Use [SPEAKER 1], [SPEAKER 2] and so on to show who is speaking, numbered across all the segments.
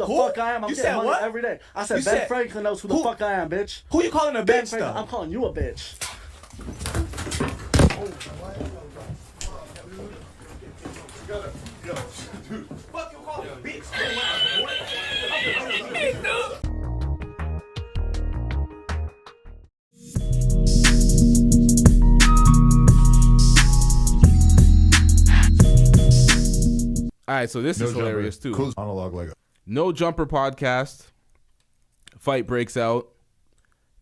[SPEAKER 1] The fuck I am. I'm getting money every day. I said Ben Franklin knows who the fuck I am, bitch.
[SPEAKER 2] Who you calling a bitch, though?
[SPEAKER 1] I'm calling you a bitch.
[SPEAKER 2] Dude, fuck you calling a bitch?
[SPEAKER 3] All right, so this is hilarious too.
[SPEAKER 4] Close monologue like
[SPEAKER 3] No Jumper podcast. Fight breaks out.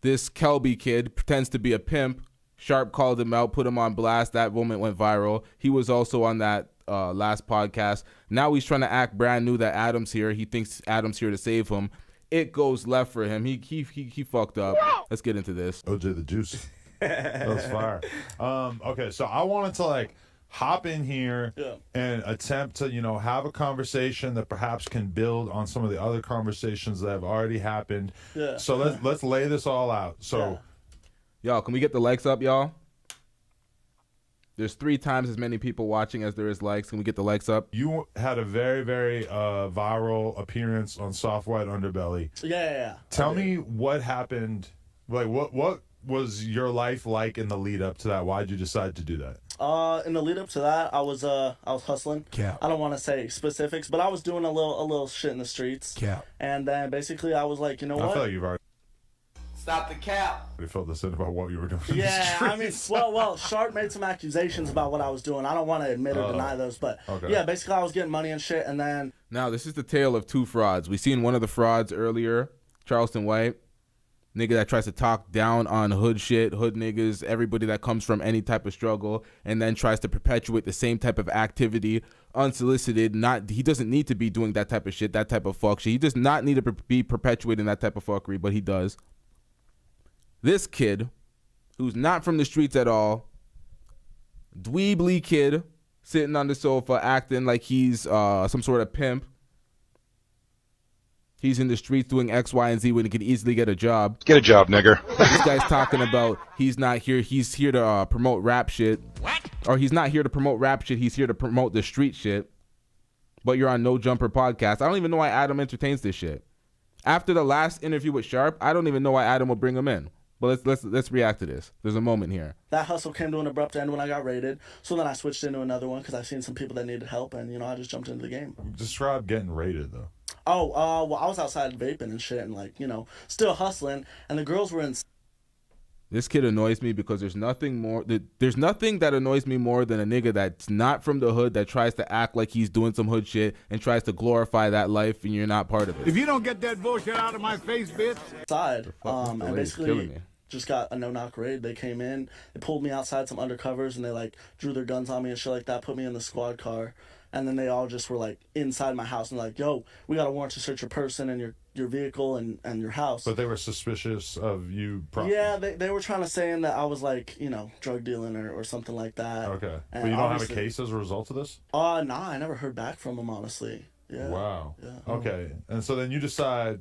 [SPEAKER 3] This Kelpy kid pretends to be a pimp. Sharp called him out, put him on blast. That moment went viral. He was also on that last podcast. Now he's trying to act brand new that Adam's here. He thinks Adam's here to save him. It goes left for him. He fucked up. Let's get into this.
[SPEAKER 4] OJ the Juice. That was fire. Okay, so I wanted to hop in here and attempt to, have a conversation that perhaps can build on some of the other conversations that have already happened. Yeah. So let's lay this all out. So,
[SPEAKER 3] y'all, can we get the likes up, y'all? There's 3 times as many people watching as there is likes. Can we get the likes up?
[SPEAKER 4] You had a very, very viral appearance on Soft White Underbelly.
[SPEAKER 1] Yeah.
[SPEAKER 4] Tell me what happened. What was your life like in the lead up to that? Why'd you decide to do that?
[SPEAKER 1] In the lead up to that, I was hustling.
[SPEAKER 4] Yeah.
[SPEAKER 1] I don't want to say specifics, but I was doing a little shit in the streets.
[SPEAKER 4] Yeah.
[SPEAKER 1] And then basically I was like, you know what?
[SPEAKER 4] I feel like you've already
[SPEAKER 2] Stop the cap.
[SPEAKER 4] filled this in about what you were doing.
[SPEAKER 1] Yeah, I mean, well, Sharp made some accusations about what I was doing. I don't want to admit or deny those, but yeah, basically I was getting money and shit, and then.
[SPEAKER 3] Now this is the tale of 2 frauds. We seen one of the frauds earlier, Charleston White. Nigga that tries to talk down on hood shit, hood niggas, everybody that comes from any type of struggle, and then tries to perpetuate the same type of activity unsolicited. He doesn't need to be doing that type of shit, that type of fuck shit. He does not need to be perpetuating that type of fuckery, but he does. This kid, who's not from the streets at all, dweebly kid, sitting on the sofa acting like he's some sort of pimp. He's in the streets doing X, Y, and Z when he could easily get a job.
[SPEAKER 5] Get a job, nigger.
[SPEAKER 3] This guy's talking about he's not here. He's here to promote rap shit. What? Or he's not here to promote rap shit. He's here to promote the street shit. But you're on No Jumper podcast. I don't even know why Adam entertains this shit. After the last interview with Sharp, I don't even know why Adam will bring him in. But let's react to this. There's a moment here.
[SPEAKER 1] That hustle came to an abrupt end when I got raided. So then I switched into another one because I've seen some people that needed help, and I just jumped into the game.
[SPEAKER 4] Describe getting raided though.
[SPEAKER 1] Oh, well, I was outside vaping and shit, and still hustling, and the girls were in.
[SPEAKER 3] This kid annoys me because there's nothing that annoys me more than a nigga that's not from the hood that tries to act like he's doing some hood shit and tries to glorify that life, and you're not part of it.
[SPEAKER 6] If you don't get that bullshit out of my face, bitch.
[SPEAKER 1] Side, and basically just got a no-knock raid. They came in, they pulled me outside some undercovers, and they drew their guns on me and shit like that, put me in the squad car. And then they all just were inside my house and yo, we got a warrant to search your person and your vehicle and your house.
[SPEAKER 4] But they were suspicious of you.
[SPEAKER 1] Yeah, they were trying to say that I was drug dealing or something like that.
[SPEAKER 4] Okay. But you don't have a case as a result of this?
[SPEAKER 1] Nah, I never heard back from them, honestly. Yeah.
[SPEAKER 4] Wow.
[SPEAKER 1] Yeah.
[SPEAKER 4] Okay. And so then you decide,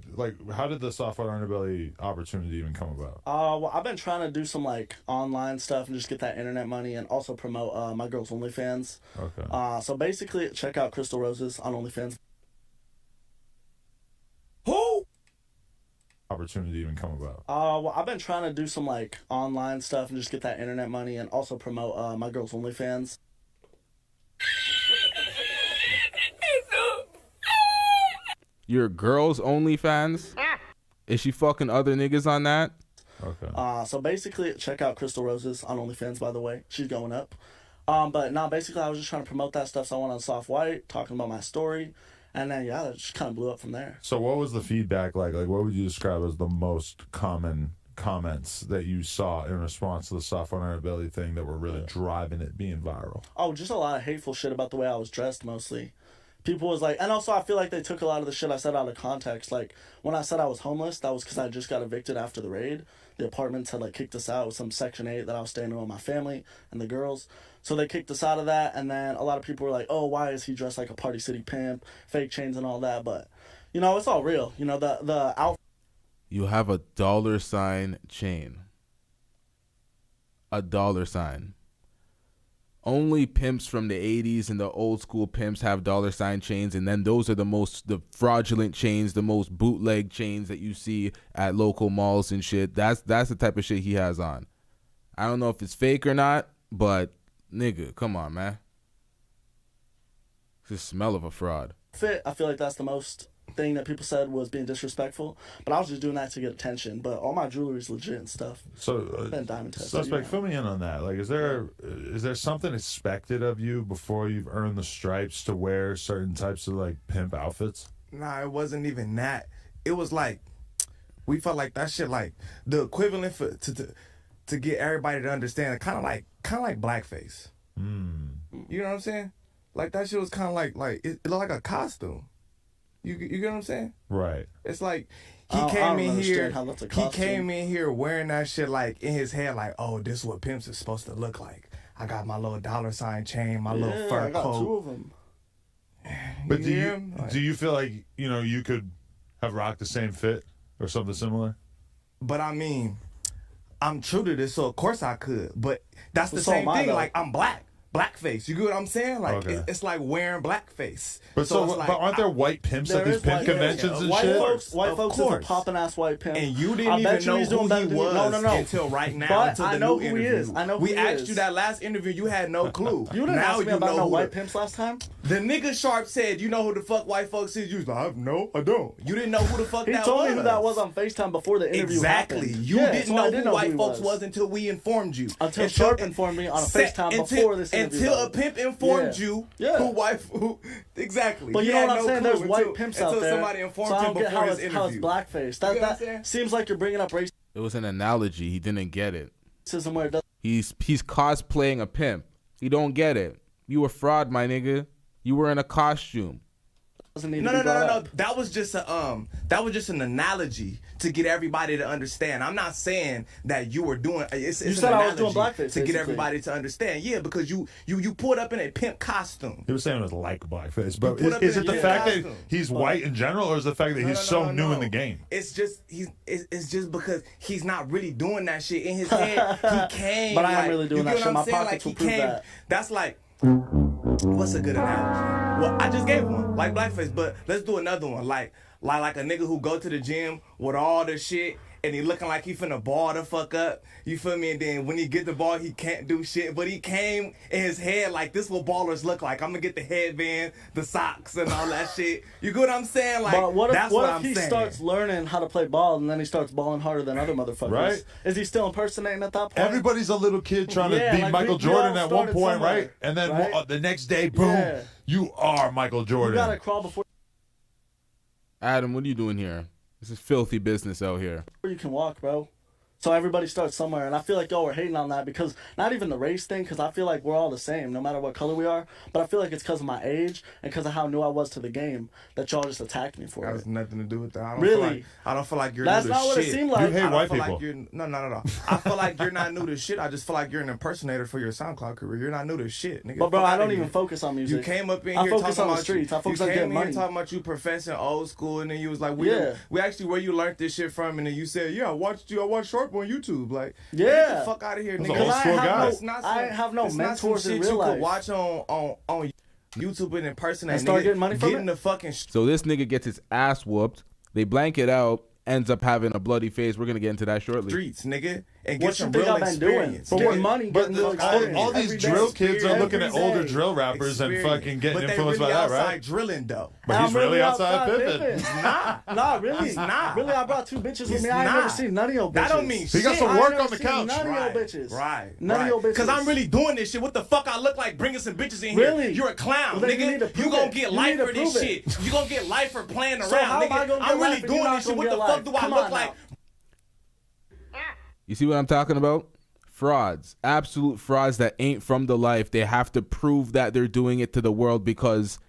[SPEAKER 4] how did the Soft White Underbelly opportunity even come about?
[SPEAKER 1] Well, I've been trying to do some online stuff and just get that internet money and also promote my girl's OnlyFans.
[SPEAKER 4] Okay.
[SPEAKER 1] So basically, check out Crystal Roses on OnlyFans.
[SPEAKER 2] Who?
[SPEAKER 4] Opportunity even come about?
[SPEAKER 1] Well, I've been trying to do some online stuff and just get that internet money and also promote my girl's OnlyFans.
[SPEAKER 3] Your girl's OnlyFans? Is she fucking other niggas on that?
[SPEAKER 4] Okay.
[SPEAKER 1] So basically, check out Crystal Roses on OnlyFans, by the way. She's going up. But no, basically, I was just trying to promote that stuff. So I went on Soft White, talking about my story. And then, yeah, it just kind of blew up from there.
[SPEAKER 4] So what was the feedback like? What would you describe as the most common comments that you saw in response to the Soft White Underbelly thing that were really driving it being viral?
[SPEAKER 1] Oh, just a lot of hateful shit about the way I was dressed, mostly. People was and also I feel like they took a lot of the shit I said out of context. When I said I was homeless, that was because I just got evicted after the raid. The apartments had kicked us out with some Section 8 that I was staying in with my family and the girls. So they kicked us out of that, and then a lot of people were like, oh, why is he dressed like a Party City pimp, fake chains and all that, but, it's all real. The outfit.
[SPEAKER 3] You have a $sign chain. $. only pimps from the 80s and the old school pimps have $ chains, and then those are the fraudulent chains, the most bootleg chains that you see at local malls and shit. That's the type of shit he has on. I don't know if it's fake or not, but nigga, come on, man. It's the smell of a fraud.
[SPEAKER 1] I feel like that's the most thing that people said was being disrespectful, but I was just doing that to get attention. But all my jewelry is legit and stuff.
[SPEAKER 4] So
[SPEAKER 1] been diamond tested.
[SPEAKER 4] Suspect, fill me in on that. Like, is there something expected of you before you've earned the stripes to wear certain types of like pimp outfits?
[SPEAKER 5] Nah, it wasn't even that. It was like we felt like that shit like the equivalent for to get everybody to understand. Kind of like blackface. You know what I'm saying? Like that shit was kind of like it looked like a costume. You get what I'm saying?
[SPEAKER 4] Right.
[SPEAKER 5] It's like he came in here wearing that shit like in his head like, oh, this is what pimps is supposed to look like. I got my little $ chain, my little fur
[SPEAKER 1] I got
[SPEAKER 5] coat.
[SPEAKER 1] 2 of them.
[SPEAKER 4] But do you feel like, you know, you could have rocked the same fit or something similar?
[SPEAKER 5] But I mean, I'm true to this, so of course I could. But that's the
[SPEAKER 1] So
[SPEAKER 5] same
[SPEAKER 1] am I,
[SPEAKER 5] thing.
[SPEAKER 1] though.
[SPEAKER 5] Like I'm blackface. You get what I'm saying? Like
[SPEAKER 4] Okay.
[SPEAKER 5] it's like wearing blackface.
[SPEAKER 4] But
[SPEAKER 5] it's like,
[SPEAKER 4] but aren't there white pimps
[SPEAKER 1] There
[SPEAKER 4] at these
[SPEAKER 1] is
[SPEAKER 4] pimp
[SPEAKER 1] white-
[SPEAKER 4] conventions and
[SPEAKER 1] white
[SPEAKER 4] shit?
[SPEAKER 1] folks, white
[SPEAKER 5] Of
[SPEAKER 1] folks is a
[SPEAKER 5] course.
[SPEAKER 1] poppin' ass white pimp.
[SPEAKER 5] And you
[SPEAKER 1] I
[SPEAKER 5] didn't
[SPEAKER 1] bet
[SPEAKER 5] even
[SPEAKER 1] you
[SPEAKER 5] know
[SPEAKER 1] he's
[SPEAKER 5] who
[SPEAKER 1] doing
[SPEAKER 5] he
[SPEAKER 1] better than me.
[SPEAKER 5] was
[SPEAKER 1] No.
[SPEAKER 5] until right now.
[SPEAKER 1] But
[SPEAKER 5] until
[SPEAKER 1] I
[SPEAKER 5] the
[SPEAKER 1] know
[SPEAKER 5] new
[SPEAKER 1] who he
[SPEAKER 5] interview.
[SPEAKER 1] is. I know who
[SPEAKER 5] we
[SPEAKER 1] he
[SPEAKER 5] asked
[SPEAKER 1] is.
[SPEAKER 5] you that last interview. You had no clue.
[SPEAKER 1] You didn't
[SPEAKER 5] now
[SPEAKER 1] ask me
[SPEAKER 5] you
[SPEAKER 1] about
[SPEAKER 5] know
[SPEAKER 1] no
[SPEAKER 5] who
[SPEAKER 1] white
[SPEAKER 5] the-
[SPEAKER 1] pimps last time.
[SPEAKER 5] The nigga Sharp said, you know who the fuck white folks is? You was like, no, I don't. You didn't know who the fuck
[SPEAKER 1] He
[SPEAKER 5] that
[SPEAKER 1] told
[SPEAKER 5] was.
[SPEAKER 1] me who that was on FaceTime before the interview
[SPEAKER 5] Exactly.
[SPEAKER 1] happened.
[SPEAKER 5] You
[SPEAKER 1] Yeah,
[SPEAKER 5] didn't
[SPEAKER 1] so
[SPEAKER 5] know
[SPEAKER 1] I did
[SPEAKER 5] who white
[SPEAKER 1] he
[SPEAKER 5] folks was until we informed you.
[SPEAKER 1] Until Sharp informed me on a FaceTime before this interview.
[SPEAKER 5] Until a
[SPEAKER 1] happened.
[SPEAKER 5] pimp informed
[SPEAKER 1] Yeah.
[SPEAKER 5] you
[SPEAKER 1] Yeah.
[SPEAKER 5] who exactly.
[SPEAKER 1] But you
[SPEAKER 5] He
[SPEAKER 1] know
[SPEAKER 5] had
[SPEAKER 1] what I'm
[SPEAKER 5] no
[SPEAKER 1] saying?
[SPEAKER 5] clue
[SPEAKER 1] There's white
[SPEAKER 5] until-
[SPEAKER 1] pimps out
[SPEAKER 5] until
[SPEAKER 1] there.
[SPEAKER 5] somebody informed
[SPEAKER 1] so I
[SPEAKER 5] him
[SPEAKER 1] don't get
[SPEAKER 5] before
[SPEAKER 1] how
[SPEAKER 5] his
[SPEAKER 1] it's, how it's
[SPEAKER 5] interview.
[SPEAKER 1] blackface.
[SPEAKER 5] You know what I'm
[SPEAKER 1] That
[SPEAKER 5] saying?
[SPEAKER 1] seems like you're bringing up
[SPEAKER 3] It was an analogy. He didn't get it.
[SPEAKER 1] racism where it doesn't.
[SPEAKER 3] He's cosplaying a pimp. He don't get it. You a fraud, my nigga. You were in a costume.
[SPEAKER 1] Need
[SPEAKER 5] No.
[SPEAKER 1] to be brought up.
[SPEAKER 5] That was just an analogy to get everybody to understand. I'm not saying that you were doing. It's
[SPEAKER 1] You
[SPEAKER 5] an
[SPEAKER 1] said I was doing
[SPEAKER 5] analogy
[SPEAKER 1] blackface,
[SPEAKER 5] to get
[SPEAKER 1] basically.
[SPEAKER 5] everybody to understand. Yeah, because you pulled up in a pimp costume.
[SPEAKER 4] He was saying it was like blackface, but
[SPEAKER 5] put up
[SPEAKER 4] is
[SPEAKER 5] in
[SPEAKER 4] it the
[SPEAKER 5] a
[SPEAKER 4] fact that
[SPEAKER 5] costume.
[SPEAKER 4] he's white in general, or is it the fact that he's so new in the game?
[SPEAKER 5] It's just it's just because he's not really doing that shit in his head. He came.
[SPEAKER 1] But I am
[SPEAKER 5] like,
[SPEAKER 1] really doing
[SPEAKER 5] you
[SPEAKER 1] that
[SPEAKER 5] get
[SPEAKER 1] shit.
[SPEAKER 5] what
[SPEAKER 1] My
[SPEAKER 5] I'm saying?
[SPEAKER 1] pockets
[SPEAKER 5] Like
[SPEAKER 1] will
[SPEAKER 5] he
[SPEAKER 1] prove
[SPEAKER 5] came.
[SPEAKER 1] that.
[SPEAKER 5] That's like. What's a good analogy? Well, I just gave one, like blackface, but let's do another one, like a nigga who go to the gym with all the shit and he looking like he finna ball the fuck up. You feel me? And then when he get the ball, he can't do shit. But he came in his head like, this what ballers look like. I'm gonna get the headband, the socks, and all that shit. You get what I'm saying? Like,
[SPEAKER 1] But what if,
[SPEAKER 5] that's
[SPEAKER 1] what
[SPEAKER 5] I'm
[SPEAKER 1] if he
[SPEAKER 5] saying.
[SPEAKER 1] starts learning how to play ball and then he starts balling harder than other motherfuckers?
[SPEAKER 4] Right.
[SPEAKER 1] Is he still impersonating at that point?
[SPEAKER 4] Everybody's a little kid trying
[SPEAKER 1] Yeah,
[SPEAKER 4] to beat
[SPEAKER 1] like
[SPEAKER 4] Michael
[SPEAKER 1] we
[SPEAKER 4] Jordan
[SPEAKER 1] all
[SPEAKER 4] at one
[SPEAKER 1] started
[SPEAKER 4] point,
[SPEAKER 1] somewhere,
[SPEAKER 4] right? And then
[SPEAKER 1] right?
[SPEAKER 4] The next day, boom,
[SPEAKER 1] Yeah.
[SPEAKER 4] you are Michael
[SPEAKER 1] You
[SPEAKER 4] Jordan.
[SPEAKER 1] gotta crawl before
[SPEAKER 3] Adam, what are you doing here? This is filthy business out here.
[SPEAKER 1] you can walk, bro. So everybody starts somewhere, and I feel like y'all were hating on that because not even the race thing, because I feel like we're all the same, no matter what color we are. But I feel like it's because of my age and because of how new I was to the game that y'all just attacked me for
[SPEAKER 5] That
[SPEAKER 1] it.
[SPEAKER 5] has nothing to do with that. I don't
[SPEAKER 1] Really?
[SPEAKER 5] Feel like, I don't feel like you're
[SPEAKER 1] That's
[SPEAKER 5] new to
[SPEAKER 1] not what
[SPEAKER 5] shit.
[SPEAKER 1] it seemed like.
[SPEAKER 4] You hate
[SPEAKER 5] I don't
[SPEAKER 4] white
[SPEAKER 5] feel
[SPEAKER 4] people.
[SPEAKER 5] Like you're, no. I feel like you're not new to shit. I just feel like you're an impersonator for your SoundCloud career. You're not new to shit, nigga.
[SPEAKER 1] But bro,
[SPEAKER 5] Fuck
[SPEAKER 1] I
[SPEAKER 5] outta
[SPEAKER 1] don't
[SPEAKER 5] here.
[SPEAKER 1] even focus on music.
[SPEAKER 5] You came up in
[SPEAKER 1] I
[SPEAKER 5] here
[SPEAKER 1] focus
[SPEAKER 5] talking
[SPEAKER 1] on the
[SPEAKER 5] about
[SPEAKER 1] streets. I focus
[SPEAKER 5] you
[SPEAKER 1] on
[SPEAKER 5] came
[SPEAKER 1] getting
[SPEAKER 5] in here
[SPEAKER 1] money.
[SPEAKER 5] talking about you professing old school, and then you was like,
[SPEAKER 1] Yeah.
[SPEAKER 5] we actually where you learned this shit from, and then you said, yeah, I watched Sharp on YouTube. Like,
[SPEAKER 1] Yeah.
[SPEAKER 5] get the fuck out of here,
[SPEAKER 4] Those
[SPEAKER 5] nigga.
[SPEAKER 4] are old school guys.
[SPEAKER 5] It's not
[SPEAKER 1] I have no
[SPEAKER 5] it's not some
[SPEAKER 1] mentors in
[SPEAKER 5] shit
[SPEAKER 1] real
[SPEAKER 5] you
[SPEAKER 1] life.
[SPEAKER 5] could watch on YouTube and impersonate.
[SPEAKER 1] And start
[SPEAKER 5] nigga.
[SPEAKER 1] getting money from
[SPEAKER 5] Getting
[SPEAKER 1] it?
[SPEAKER 5] the fucking
[SPEAKER 3] So this nigga gets his ass whooped. They blank it out. Ends up having a bloody face. We're gonna get into that shortly.
[SPEAKER 5] streets, nigga, and
[SPEAKER 1] What
[SPEAKER 5] get some
[SPEAKER 1] you think
[SPEAKER 5] real
[SPEAKER 1] I've been doing?
[SPEAKER 5] experience.
[SPEAKER 1] For
[SPEAKER 5] nigga.
[SPEAKER 1] getting money,
[SPEAKER 4] But
[SPEAKER 1] getting real
[SPEAKER 4] all
[SPEAKER 1] experience.
[SPEAKER 4] these
[SPEAKER 1] Every day.
[SPEAKER 4] drill kids are looking at
[SPEAKER 1] Every
[SPEAKER 4] older
[SPEAKER 1] day.
[SPEAKER 4] drill rappers and
[SPEAKER 5] Experience.
[SPEAKER 4] fucking getting
[SPEAKER 5] But they
[SPEAKER 4] influenced
[SPEAKER 5] really
[SPEAKER 4] by that,
[SPEAKER 5] outside
[SPEAKER 4] right?
[SPEAKER 5] drilling though.
[SPEAKER 4] But he's
[SPEAKER 1] I'm
[SPEAKER 4] really outside pimping.
[SPEAKER 1] pimping. Nah, really.
[SPEAKER 5] He's not.
[SPEAKER 1] Really, I brought 2 bitches with
[SPEAKER 5] He's
[SPEAKER 1] me. I ain't
[SPEAKER 5] not.
[SPEAKER 1] never seen none of your bitches.
[SPEAKER 5] That don't mean
[SPEAKER 4] He got
[SPEAKER 5] shit.
[SPEAKER 4] some
[SPEAKER 1] I ain't
[SPEAKER 4] work
[SPEAKER 1] never
[SPEAKER 4] on the
[SPEAKER 1] seen
[SPEAKER 4] couch.
[SPEAKER 1] None
[SPEAKER 5] Right,
[SPEAKER 1] of your bitches.
[SPEAKER 5] Right.
[SPEAKER 1] None of your bitches.
[SPEAKER 5] Because I'm really doing this shit. What the fuck I look like bringing some bitches in here?
[SPEAKER 1] Really?
[SPEAKER 5] You're a clown,
[SPEAKER 1] Well, then you
[SPEAKER 5] nigga.
[SPEAKER 1] need to
[SPEAKER 5] You
[SPEAKER 1] prove
[SPEAKER 5] gonna
[SPEAKER 1] it.
[SPEAKER 5] get
[SPEAKER 1] You
[SPEAKER 5] life
[SPEAKER 1] need to
[SPEAKER 5] for this
[SPEAKER 1] prove
[SPEAKER 5] shit.
[SPEAKER 1] it.
[SPEAKER 5] You gonna get life for playing
[SPEAKER 1] So
[SPEAKER 5] around,
[SPEAKER 1] how am I
[SPEAKER 5] nigga.
[SPEAKER 1] gonna
[SPEAKER 5] I'm
[SPEAKER 1] get
[SPEAKER 5] really
[SPEAKER 1] life if
[SPEAKER 5] doing
[SPEAKER 1] you're not
[SPEAKER 5] this shit.
[SPEAKER 1] gonna
[SPEAKER 5] What
[SPEAKER 1] get
[SPEAKER 5] the
[SPEAKER 1] life?
[SPEAKER 5] fuck do I
[SPEAKER 1] Come
[SPEAKER 5] look
[SPEAKER 1] on
[SPEAKER 5] like?
[SPEAKER 1] now.
[SPEAKER 3] You see what I'm talking about? Frauds. Absolute frauds that ain't from the life. They have to prove that they're doing it to the world because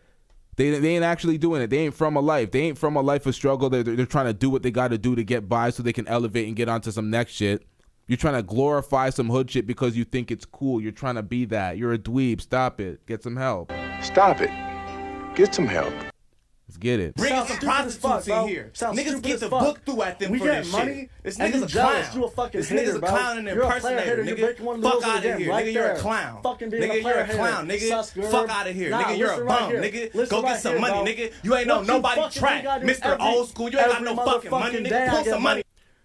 [SPEAKER 3] they ain't actually doing it. They ain't from a life. They ain't from a life of struggle. They're trying to do what they got to do to get by so they can elevate and get onto some next shit. You're trying to glorify some hood shit because you think it's cool. You're trying to be that. You're a dweeb. Stop it. Get some help.
[SPEAKER 7] Stop it. Get some help.
[SPEAKER 3] Let's get it.
[SPEAKER 5] Bringing
[SPEAKER 1] Sounds
[SPEAKER 5] some
[SPEAKER 1] stupid as
[SPEAKER 5] prostitutes
[SPEAKER 1] fuck, bro.
[SPEAKER 5] in here.
[SPEAKER 1] Sounds
[SPEAKER 5] Niggas
[SPEAKER 1] stupid
[SPEAKER 5] get
[SPEAKER 1] as
[SPEAKER 5] the
[SPEAKER 1] fuck.
[SPEAKER 5] book through at them
[SPEAKER 1] We
[SPEAKER 5] for
[SPEAKER 1] get
[SPEAKER 5] this
[SPEAKER 1] money,
[SPEAKER 5] shit. This
[SPEAKER 1] and
[SPEAKER 5] nigga's
[SPEAKER 1] you
[SPEAKER 5] a
[SPEAKER 1] jealous.
[SPEAKER 5] clown.
[SPEAKER 1] You a fucking
[SPEAKER 5] This
[SPEAKER 1] hater,
[SPEAKER 5] nigga's a
[SPEAKER 1] bro.
[SPEAKER 5] clown and
[SPEAKER 1] You're a player
[SPEAKER 5] impersonator,
[SPEAKER 1] hater. You're
[SPEAKER 5] nigga.
[SPEAKER 1] making one
[SPEAKER 5] Fuck
[SPEAKER 1] lose
[SPEAKER 5] out of
[SPEAKER 1] again,
[SPEAKER 5] here,
[SPEAKER 1] right
[SPEAKER 5] nigga. You're a
[SPEAKER 1] there.
[SPEAKER 5] clown.
[SPEAKER 1] Fucking being
[SPEAKER 5] Nigga,
[SPEAKER 1] a
[SPEAKER 5] you're
[SPEAKER 1] player
[SPEAKER 5] a clown,
[SPEAKER 1] hater.
[SPEAKER 5] nigga.
[SPEAKER 1] Sus, girl.
[SPEAKER 5] Fuck out of here,
[SPEAKER 1] Nah,
[SPEAKER 5] nigga. You're a
[SPEAKER 1] listen right
[SPEAKER 5] bum,
[SPEAKER 1] here.
[SPEAKER 5] nigga.
[SPEAKER 1] Listen
[SPEAKER 5] Go get
[SPEAKER 1] right
[SPEAKER 5] some
[SPEAKER 1] here,
[SPEAKER 5] money,
[SPEAKER 1] bro.
[SPEAKER 5] nigga. You ain't know
[SPEAKER 1] What you
[SPEAKER 5] nobody
[SPEAKER 1] fucking
[SPEAKER 5] track.
[SPEAKER 1] gotta do
[SPEAKER 5] Mr.
[SPEAKER 1] every-
[SPEAKER 5] Old School, you ain't got
[SPEAKER 1] every
[SPEAKER 5] no fucking money,
[SPEAKER 1] motherfucking day
[SPEAKER 5] nigga.
[SPEAKER 1] I
[SPEAKER 5] Pull
[SPEAKER 1] get
[SPEAKER 5] some money.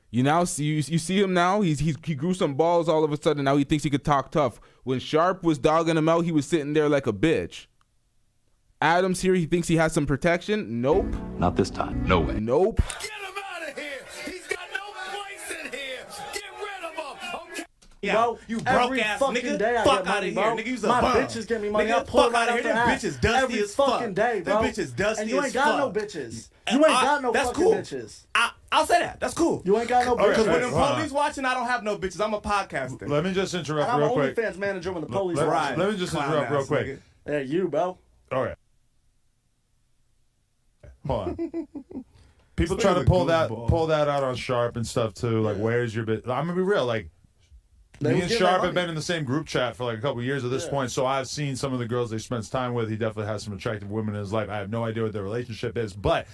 [SPEAKER 3] You now see you see him now. He grew some balls all of a sudden. Now he thinks he could talk tough. When Sharp was dogging him out, he was sitting there like a bitch. Adams here, he thinks he has some protection. Nope.
[SPEAKER 7] Not this time. No way.
[SPEAKER 3] Nope.
[SPEAKER 6] Get him out of here. He's got no place in here. Get rid of him. Okay.
[SPEAKER 5] Yeah,
[SPEAKER 1] Bro,
[SPEAKER 5] you broke
[SPEAKER 1] every
[SPEAKER 5] ass
[SPEAKER 1] fucking
[SPEAKER 5] nigga.
[SPEAKER 1] day I
[SPEAKER 5] Fuck
[SPEAKER 1] get
[SPEAKER 5] out
[SPEAKER 1] money,
[SPEAKER 5] of
[SPEAKER 1] bro.
[SPEAKER 5] here, nigga. You's a
[SPEAKER 1] My
[SPEAKER 5] bum.
[SPEAKER 1] bitches give me money. I
[SPEAKER 5] Nigga,
[SPEAKER 1] pull
[SPEAKER 5] fuck
[SPEAKER 1] right
[SPEAKER 5] out of
[SPEAKER 1] out
[SPEAKER 5] here. Them
[SPEAKER 1] their
[SPEAKER 5] bitches
[SPEAKER 1] ass.
[SPEAKER 5] dusty
[SPEAKER 1] Every
[SPEAKER 5] as fuck.
[SPEAKER 1] fucking day, bro.
[SPEAKER 5] Them bitches dusty
[SPEAKER 1] and you ain't
[SPEAKER 5] as
[SPEAKER 1] got no
[SPEAKER 5] fuck.
[SPEAKER 1] bitches. You ain't got no
[SPEAKER 5] That's
[SPEAKER 1] fucking
[SPEAKER 5] cool.
[SPEAKER 1] bitches.
[SPEAKER 5] I'll say that. That's cool.
[SPEAKER 1] You ain't got no
[SPEAKER 4] Okay,
[SPEAKER 5] Because
[SPEAKER 1] bitches.
[SPEAKER 5] when the
[SPEAKER 4] hold on.
[SPEAKER 5] police watching, I don't have no bitches. I'm a podcaster.
[SPEAKER 4] Let me just
[SPEAKER 1] And
[SPEAKER 4] interrupt
[SPEAKER 1] I'm
[SPEAKER 4] real
[SPEAKER 1] an
[SPEAKER 4] quick.
[SPEAKER 1] OnlyFans manager when the police
[SPEAKER 4] Let,
[SPEAKER 1] watch.
[SPEAKER 4] let me just
[SPEAKER 5] Clown
[SPEAKER 4] interrupt real
[SPEAKER 5] ass
[SPEAKER 4] quick.
[SPEAKER 5] nigga.
[SPEAKER 1] Yeah, you, bro.
[SPEAKER 4] Okay. Hold on. People
[SPEAKER 5] This
[SPEAKER 4] try to
[SPEAKER 5] nigga's a
[SPEAKER 4] pull
[SPEAKER 5] goofball.
[SPEAKER 4] that out on Sharp and stuff too. Like, where's your bit? I'm gonna be real. Like,
[SPEAKER 1] They
[SPEAKER 4] me
[SPEAKER 1] was
[SPEAKER 4] and
[SPEAKER 1] getting that
[SPEAKER 4] Sharp have
[SPEAKER 1] money.
[SPEAKER 4] been in the same group chat for like a couple years at this
[SPEAKER 1] Yeah.
[SPEAKER 4] point, so I've seen some of the girls they spends time with. He definitely has some attractive women in his life. I have no idea what their relationship is, but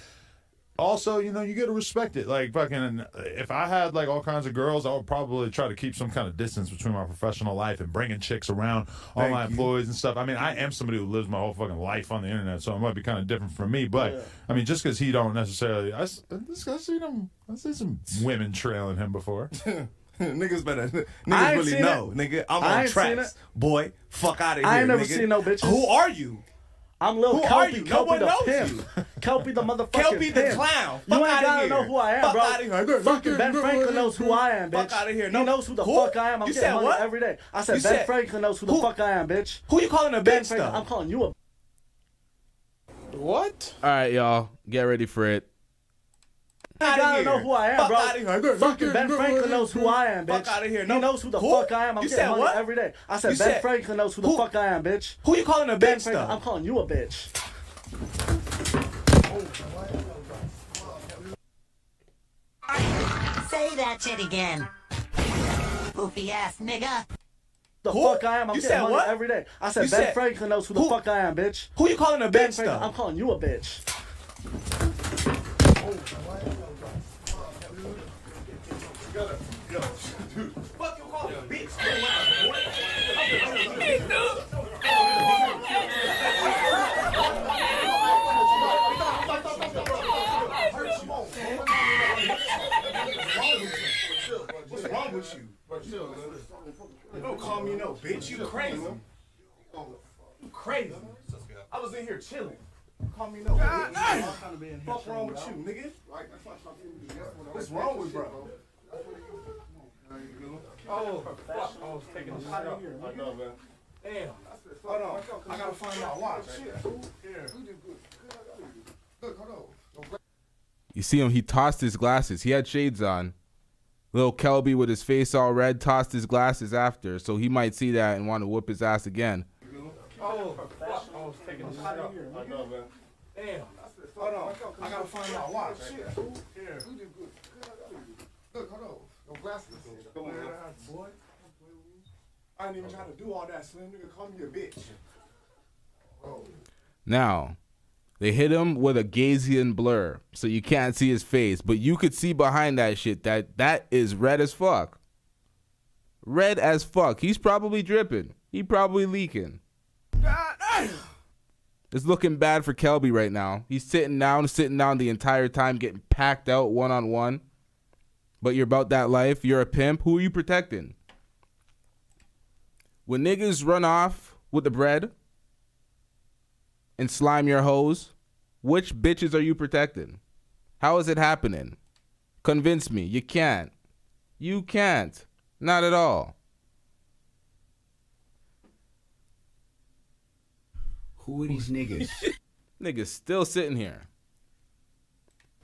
[SPEAKER 4] also, you know, you got to respect it. Like, fucking, if I had like all kinds of girls, I would probably try to keep some kind of distance between my professional life and bringing chicks around all my employees and stuff. I mean, I am somebody who lives my whole fucking life on the internet, so it might be kind of different from me. But
[SPEAKER 1] Yeah.
[SPEAKER 4] I mean, just because he don't necessarily, I see some women trailing him before.
[SPEAKER 5] Niggas better.
[SPEAKER 1] I
[SPEAKER 5] Niggas
[SPEAKER 1] ain't
[SPEAKER 5] really
[SPEAKER 1] seen
[SPEAKER 5] know,
[SPEAKER 1] it.
[SPEAKER 5] nigga. I'm
[SPEAKER 1] I
[SPEAKER 5] on
[SPEAKER 1] ain't seen
[SPEAKER 5] tracks,
[SPEAKER 1] it.
[SPEAKER 5] boy. Fuck out of here,
[SPEAKER 1] I ain't never
[SPEAKER 5] nigga.
[SPEAKER 1] seen no bitches.
[SPEAKER 5] Who are you?
[SPEAKER 1] I'm Lil
[SPEAKER 5] Who are
[SPEAKER 1] Kelpy.
[SPEAKER 5] you? No
[SPEAKER 1] Kelpy
[SPEAKER 5] one
[SPEAKER 1] the
[SPEAKER 5] knows
[SPEAKER 1] pimp.
[SPEAKER 5] you.
[SPEAKER 1] Kelpy the motherfucking
[SPEAKER 5] Kelpy the
[SPEAKER 1] pimp.
[SPEAKER 5] clown.
[SPEAKER 1] You
[SPEAKER 5] Fuck
[SPEAKER 1] ain't
[SPEAKER 5] outta
[SPEAKER 1] gotta
[SPEAKER 5] here.
[SPEAKER 1] know who I am,
[SPEAKER 5] Fuck
[SPEAKER 1] bro.
[SPEAKER 5] outta here.
[SPEAKER 1] Fucking Ben Franklin knows who I am, bitch.
[SPEAKER 5] Fuck outta here.
[SPEAKER 1] He
[SPEAKER 5] No.
[SPEAKER 1] knows who the
[SPEAKER 5] Who?
[SPEAKER 1] fuck I am. I'm
[SPEAKER 5] You
[SPEAKER 1] getting
[SPEAKER 5] said
[SPEAKER 1] money
[SPEAKER 5] what?
[SPEAKER 1] every day. I said
[SPEAKER 5] You
[SPEAKER 1] Ben
[SPEAKER 5] said-
[SPEAKER 1] Franklin knows who the
[SPEAKER 5] Who?
[SPEAKER 1] fuck I am, bitch.
[SPEAKER 5] Who you calling a
[SPEAKER 1] Ben
[SPEAKER 5] bitch
[SPEAKER 1] Franklin.
[SPEAKER 5] though?
[SPEAKER 1] I'm calling you a.
[SPEAKER 2] What?
[SPEAKER 3] All right, y'all. Get ready for it.
[SPEAKER 1] You
[SPEAKER 5] Outta
[SPEAKER 1] gotta
[SPEAKER 5] here.
[SPEAKER 1] know who I am,
[SPEAKER 5] Fuck
[SPEAKER 1] bro.
[SPEAKER 5] outta here.
[SPEAKER 1] Fucking Ben Franklin knows who I am, bitch.
[SPEAKER 5] Fuck outta here.
[SPEAKER 1] He
[SPEAKER 5] No.
[SPEAKER 1] knows who the
[SPEAKER 5] Who?
[SPEAKER 1] fuck I am. I'm
[SPEAKER 5] You
[SPEAKER 1] getting
[SPEAKER 5] said
[SPEAKER 1] money
[SPEAKER 5] what?
[SPEAKER 1] every day. I said
[SPEAKER 5] You
[SPEAKER 1] Ben
[SPEAKER 5] said-
[SPEAKER 1] Franklin knows who the
[SPEAKER 5] Who?
[SPEAKER 1] fuck I am, bitch.
[SPEAKER 5] Who you calling a
[SPEAKER 1] Ben
[SPEAKER 5] bitch
[SPEAKER 1] Franklin.
[SPEAKER 5] though?
[SPEAKER 1] I'm calling you a bitch.
[SPEAKER 8] Say that shit again. Poopy ass nigga.
[SPEAKER 1] The
[SPEAKER 5] Who?
[SPEAKER 1] fuck I am. I'm
[SPEAKER 5] You
[SPEAKER 1] getting
[SPEAKER 5] said
[SPEAKER 1] money
[SPEAKER 5] what?
[SPEAKER 1] every day. I said
[SPEAKER 5] You
[SPEAKER 1] Ben
[SPEAKER 5] said-
[SPEAKER 1] Franklin knows who the
[SPEAKER 5] Who?
[SPEAKER 1] fuck I am, bitch.
[SPEAKER 5] Who you calling a
[SPEAKER 1] Ben
[SPEAKER 5] bitch
[SPEAKER 1] Franklin.
[SPEAKER 5] though?
[SPEAKER 1] I'm calling you a bitch.
[SPEAKER 5] Fuck you calling a bitch? What's wrong with you? Don't call me no bitch. You crazy. You crazy. I was in here chilling. Call me no bitch. What's wrong with you, nigga? What's wrong with bro? Oh, fuck. I was taking a shot here. I know, man. Damn. Hold on. I gotta find my watch. Here.
[SPEAKER 3] You see him, he tossed his glasses. He had shades on. Little Kelby with his face all red tossed his glasses after, so he might see that and want to whoop his ass again.
[SPEAKER 5] Oh, fuck. I was taking a shot here. I know, man. Damn. Hold on. I gotta find my watch. Here.
[SPEAKER 9] Look, hold on. No glasses.
[SPEAKER 5] Come on, boy.
[SPEAKER 9] I ain't even trying to do all that, Slim. Nigga, call me a bitch.
[SPEAKER 3] Now, they hit him with a Gaussian blur, so you can't see his face, but you could see behind that shit that is red as fuck. Red as fuck. He's probably dripping. He probably leaking. It's looking bad for Kelby right now. He's sitting down the entire time, getting packed out one-on-one. But you're about that life. You're a pimp. Who are you protecting? When niggas run off with the bread and slime your hoes, which bitches are you protecting? How is it happening? Convince me. You can't. You can't. Not at all.
[SPEAKER 10] Who are these niggas?
[SPEAKER 3] Niggas still sitting here.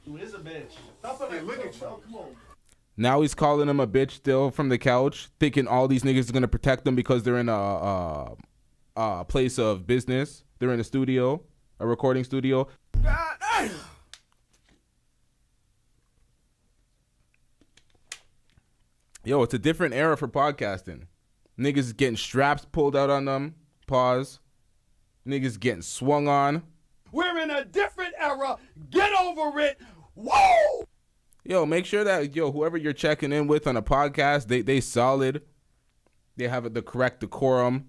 [SPEAKER 1] Who is a bitch?
[SPEAKER 9] Hey, look at you. Come on.
[SPEAKER 3] Now he's calling him a bitch still from the couch, thinking all these niggas are gonna protect them because they're in a place of business. They're in a studio, a recording studio. Yo, it's a different era for podcasting. Niggas getting straps pulled out on them. Pause. Niggas getting swung on.
[SPEAKER 6] We're in a different era. Get over it. Whoa!
[SPEAKER 3] Yo, make sure that whoever you're checking in with on a podcast, they solid. They have the correct decorum.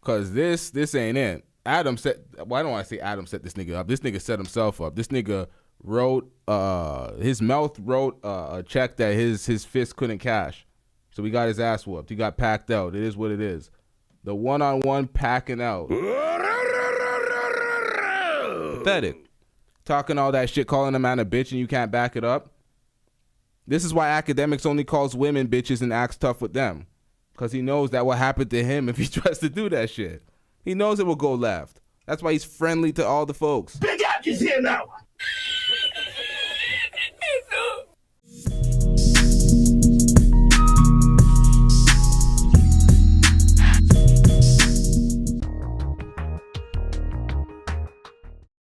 [SPEAKER 3] Cause this ain't it. Adam set. Why don't I say Adam set this nigga up? This nigga set himself up. This nigga wrote. His mouth wrote a check that his fist couldn't cash. So he got his ass whooped. He got packed out. It is what it is. The one-on-one packing out. Pathetic. Talking all that shit, calling a man a bitch, and you can't back it up. This is why academics only calls women bitches and acts tough with them. Because he knows that what happened to him if he tries to do that shit. He knows it will go left. That's why he's friendly to all the folks.
[SPEAKER 6] Big Act is here now.